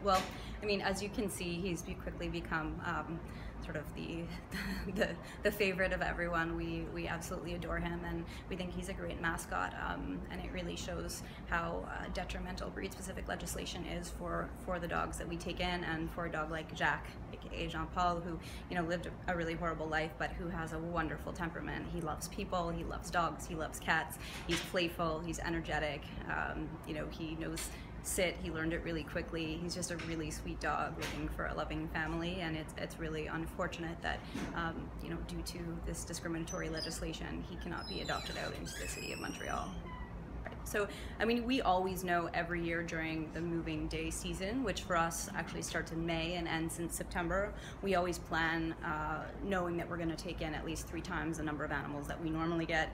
Well, I mean, as you can see, he's quickly become sort of the favorite of everyone. We absolutely adore him, and we think he's a great mascot, and it really shows how detrimental breed-specific legislation is for the dogs that we take in, and for a dog like Jack, aka Jean-Paul, who lived a really horrible life, but who has a wonderful temperament. He loves people, he loves dogs, he loves cats, he's playful, he's energetic, he knows sit, he learned it really quickly. He's just a really sweet dog looking for a loving family, and it's really unfortunate that due to this discriminatory legislation, he cannot be adopted out into the city of Montreal. So, I mean, we always know every year during the moving day season, which for us actually starts in May and ends in September, we always plan knowing that we're going to take in at least 3 times the number of animals that we normally get.